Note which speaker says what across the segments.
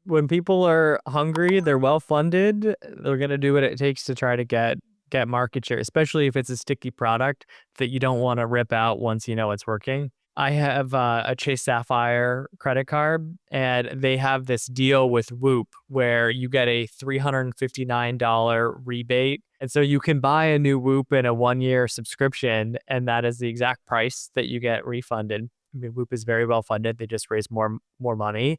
Speaker 1: When people are hungry, they're well funded, they're going to do what it takes to try to get market share, especially if it's a sticky product that you don't want to rip out once you know it's working. I have a Chase Sapphire credit card, and they have this deal with Whoop where you get a $359 rebate. And so you can buy a new Whoop in a 1 year subscription, and that is the exact price that you get refunded. I mean, Whoop is very well funded. They just raised more money.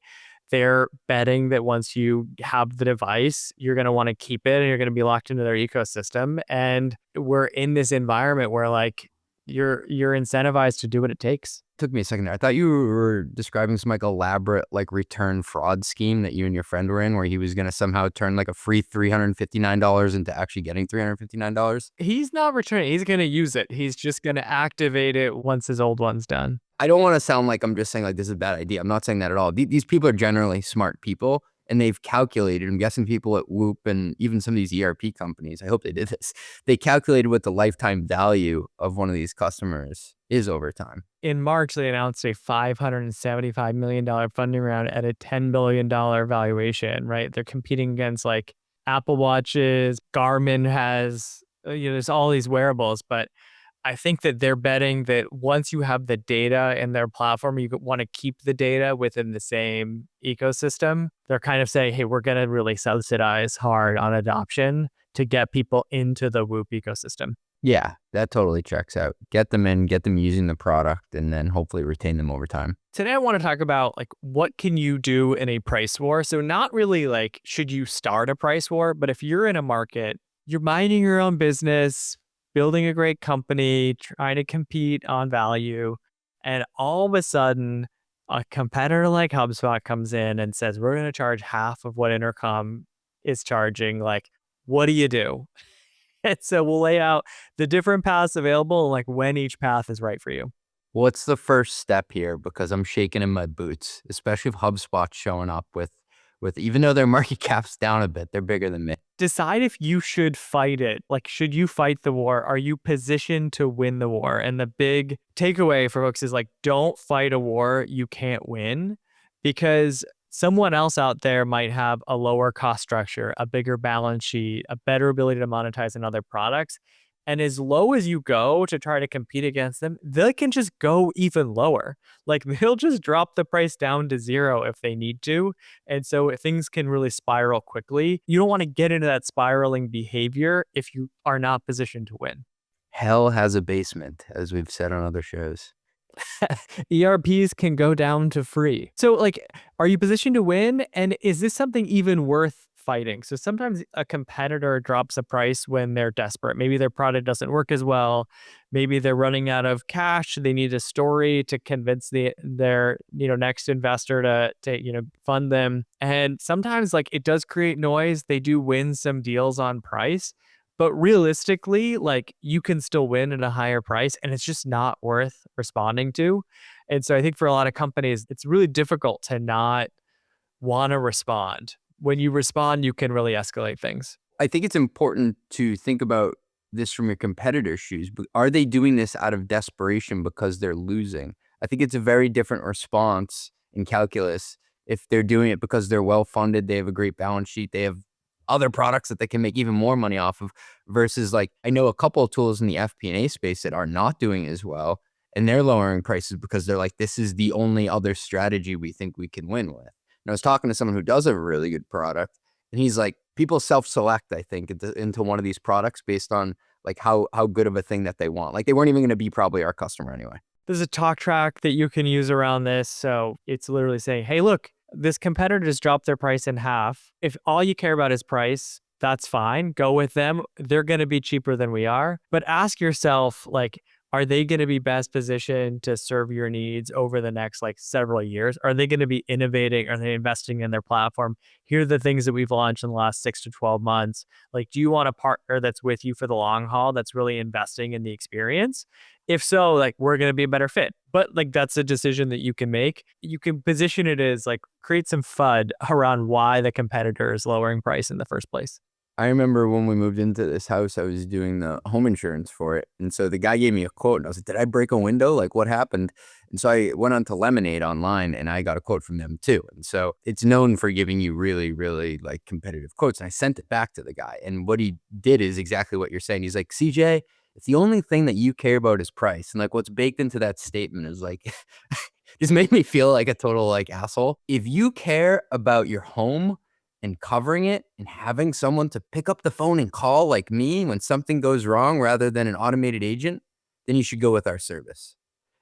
Speaker 1: They're betting that once you have the device, you're going to want to keep it and you're going to be locked into their ecosystem. And we're in this environment where like you're incentivized to do what it takes.
Speaker 2: Took me a second there. I thought you were describing some like elaborate like return fraud scheme that you and your friend were in, where he was going to somehow turn like a free $359 into actually getting $359.
Speaker 1: He's not returning. He's going to use it. He's just going to activate it once his old one's done.
Speaker 2: I don't want to sound like I'm just saying like this is a bad idea. I'm not saying that at all. These people are generally smart people, and they've calculated. I'm guessing people at Whoop and even some of these ERP companies, I hope they did this. They calculated what the lifetime value of one of these customers is over time.
Speaker 1: In March, they announced a $575 million funding round at a $10 billion valuation, right? They're competing against like Apple Watches, Garmin has, there's all these wearables, but I think that they're betting that once you have the data in their platform, you want to keep the data within the same ecosystem. They're kind of saying, hey, we're going to really subsidize hard on adoption to get people into the Whoop ecosystem.
Speaker 2: Yeah, that totally checks out. Get them in, get them using the product, and then hopefully retain them over time.
Speaker 1: Today, I want to talk about like what can you do in a price war? So not really like, should you start a price war? But if you're in a market, you're minding your own business, building a great company, trying to compete on value, and all of a sudden, a competitor like HubSpot comes in and says, we're going to charge half of what Intercom is charging. Like, what do you do? And so we'll lay out the different paths available and like when each path is right for you.
Speaker 2: What's the first step here? Because I'm shaking in my boots, especially if HubSpot's showing up with even though their market cap's down a bit, they're bigger than me.
Speaker 1: Decide if you should fight it. Like, should you fight the war? Are you positioned to win the war? And the big takeaway for folks is like, don't fight a war you can't win, because someone else out there might have a lower cost structure, a bigger balance sheet, a better ability to monetize in other products. And as low as you go to try to compete against them, they can just go even lower. Like they'll just drop the price down to zero if they need to. And so things can really spiral quickly. You don't want to get into that spiraling behavior if you are not positioned to win.
Speaker 2: Hell has a basement, as we've said on other shows.
Speaker 1: ERPs can go down to free. So like, are you positioned to win? And is this something even worth fighting? So sometimes a competitor drops a price when they're desperate. Maybe their product doesn't work as well. Maybe they're running out of cash. They need a story to convince their next investor to fund them. And sometimes like it does create noise. They do win some deals on price. But realistically, like you can still win at a higher price and it's just not worth responding to. And so I think for a lot of companies, it's really difficult to not want to respond. When you respond, you can really escalate things.
Speaker 2: I think it's important to think about this from your competitor's shoes. But are they doing this out of desperation because they're losing? I think it's a very different response in calculus if they're doing it because they're well-funded, they have a great balance sheet, they have other products that they can make even more money off of, versus like, I know a couple of tools in the FP&A space that are not doing as well, and they're lowering prices because they're like, this is the only other strategy we think we can win with. And I was talking to someone who does have a really good product, and he's like, people self-select, I think, into one of these products based on like how good of a thing that they want. Like they weren't even going to be probably our customer anyway.
Speaker 1: There's a talk track that you can use around this. So it's literally saying, hey, look, this competitor just dropped their price in half. If all you care about is price, that's fine. Go with them. They're going to be cheaper than we are. But ask yourself, like, are they going to be best positioned to serve your needs over the next like several years? Are they going to be innovating? Are they investing in their platform? Here are the things that we've launched in the last 6 to 12 months. Like, do you want a partner that's with you for the long haul, that's really investing in the experience? If so, like, we're going to be a better fit. But like, that's a decision that you can make. You can position it as like, create some FUD around why the competitor is lowering price in the first place.
Speaker 2: I remember when we moved into this house, I was doing the home insurance for it. And so the guy gave me a quote and I was like, did I break a window? Like what happened? And so I went on to Lemonade online and I got a quote from them too. And so it's known for giving you really, really like competitive quotes. And I sent it back to the guy. And what he did is exactly what you're saying. He's like, CJ, if the only thing that you care about is price, and like what's baked into that statement is like, just made me feel like a total like asshole. If you care about your home and covering it and having someone to pick up the phone and call like me when something goes wrong rather than an automated agent, then you should go with our service.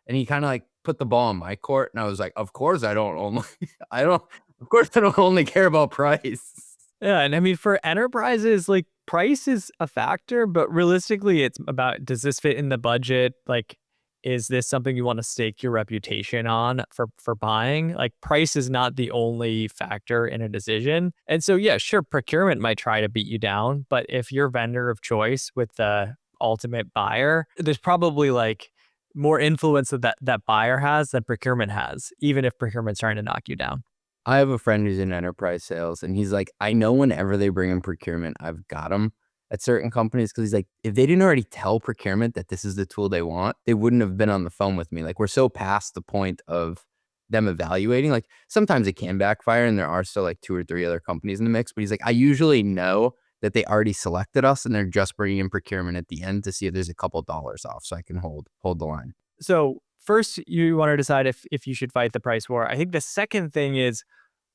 Speaker 2: And he kind of like put the ball in my court. And I was like, of course I don't only, of course I don't only care about price.
Speaker 1: Yeah, and I mean, for enterprises, like, price is a factor, but realistically, it's about, does this fit in the budget? Like, is this something you want to stake your reputation on for buying? Like, price is not the only factor in a decision. And so, yeah, sure, procurement might try to beat you down, but if you're vendor of choice with the ultimate buyer, there's probably like more influence that buyer has than procurement has, even if procurement's trying to knock you down.
Speaker 2: I have a friend who's in enterprise sales, and he's like, I know whenever they bring in procurement, I've got them at certain companies because he's like, if they didn't already tell procurement that this is the tool they want, they wouldn't have been on the phone with me. Like, we're so past the point of them evaluating. Like, sometimes it can backfire, and there are still like 2 or 3 other companies in the mix. But he's like, I usually know that they already selected us, and they're just bringing in procurement at the end to see if there's a couple dollars off, so I can hold the line.
Speaker 1: So first, you want to decide if you should fight the price war. I think the second thing is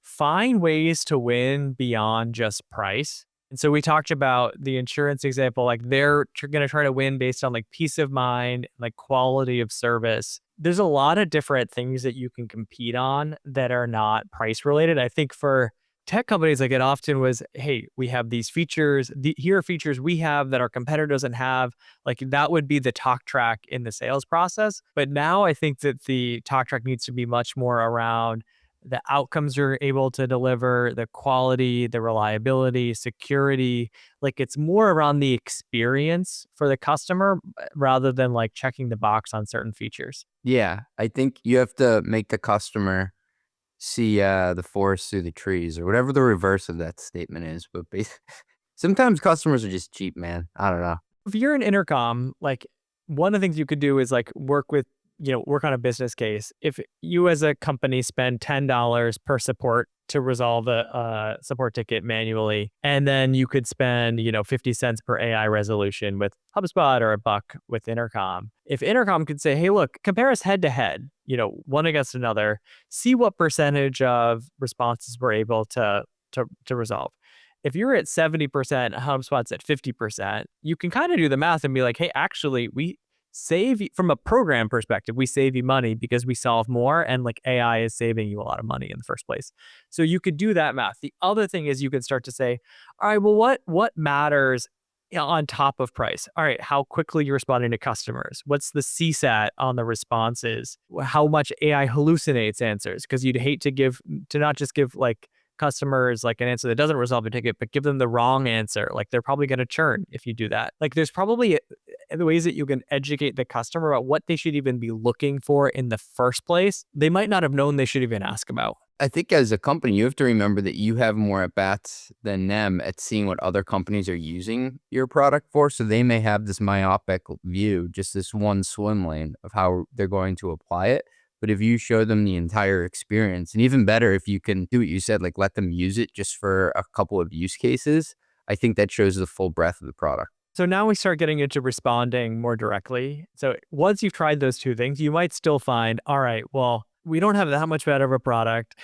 Speaker 1: find ways to win beyond just price. And so we talked about the insurance example, like they're going to try to win based on like peace of mind, like quality of service. There's a lot of different things that you can compete on that are not price related. I think for tech companies, like it often was, hey, we have these features. Here are features we have that our competitor doesn't have. Like that would be the talk track in the sales process. But now I think that the talk track needs to be much more around the outcomes you're able to deliver, the quality, the reliability, security. Like it's more around the experience for the customer rather than like checking the box on certain features.
Speaker 2: Yeah, I think you have to make the customer see the forest through the trees or whatever the reverse of that statement is. But sometimes customers are just cheap, man. I don't know.
Speaker 1: If you're an intercom, like one of the things you could do is like work on a business case. If you as a company spend $10 per support to resolve a support ticket manually, and then you could spend, 50 cents per AI resolution with HubSpot or a buck with Intercom. If Intercom could say, hey, look, compare us head to head, one against another, see what percentage of responses we're able to resolve. If you're at 70%, HubSpot's at 50%, you can kind of do the math and be like, hey, actually, we save you, from a program perspective, we save you money because we solve more, and like AI is saving you a lot of money in the first place. So you could do that math. The other thing is you could start to say, all right, well, what matters on top of price? All right, how quickly you're responding to customers? What's the CSAT on the responses? How much AI hallucinates answers? Because you'd hate to not just give like customers like an answer that doesn't resolve a ticket, but give them the wrong answer. Like they're probably going to churn if you do that. Like there's probably the ways that you can educate the customer about what they should even be looking for in the first place. They might not have known they should even ask about.
Speaker 2: I think as a company, you have to remember that you have more at bats than them at seeing what other companies are using your product for. So they may have this myopic view, just this one swim lane of how they're going to apply it. But if you show them the entire experience, and even better, if you can do what you said, like let them use it just for a couple of use cases, I think that shows the full breadth of the product.
Speaker 1: So now we start getting into responding more directly. So once you've tried those two things, you might still find, all right, well, we don't have that much better of a product.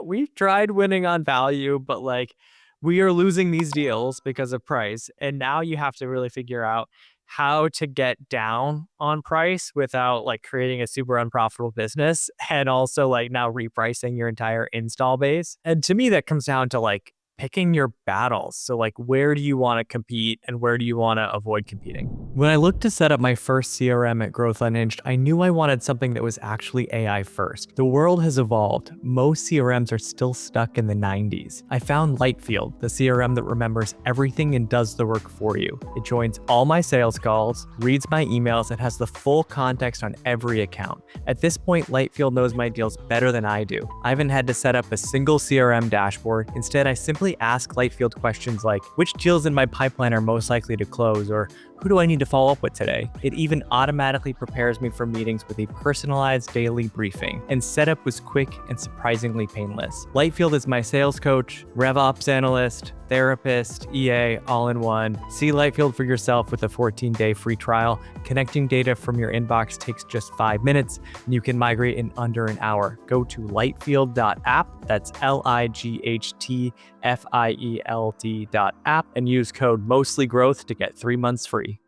Speaker 1: We've tried winning on value, but like we are losing these deals because of price. And now you have to really figure out how to get down on price without like creating a super unprofitable business, and also like now repricing your entire install base. And to me, that comes down to like picking your battles. So like, where do you want to compete and where do you want to avoid competing? When I looked to set up my first CRM at Growth Unhinged, I knew I wanted something that was actually AI first. The world has evolved. Most CRMs are still stuck in the 90s. I found Lightfield, the CRM that remembers everything and does the work for you. It joins all my sales calls, reads my emails, and has the full context on every account. At this point, Lightfield knows my deals better than I do. I haven't had to set up a single CRM dashboard. Instead, I simply simply ask Lightfield questions like, which deals in my pipeline are most likely to close, or who do I need to follow up with today? It even automatically prepares me for meetings with a personalized daily briefing, and setup was quick and surprisingly painless. Lightfield is my sales coach, RevOps analyst, therapist, EA, all in one. See Lightfield for yourself with a 14-day free trial. Connecting data from your inbox takes just 5 minutes, and you can migrate in under an hour. Go to lightfield.app, that's LIGHTFIELD.app, and use code MOSTLYGROWTH to get 3 months free.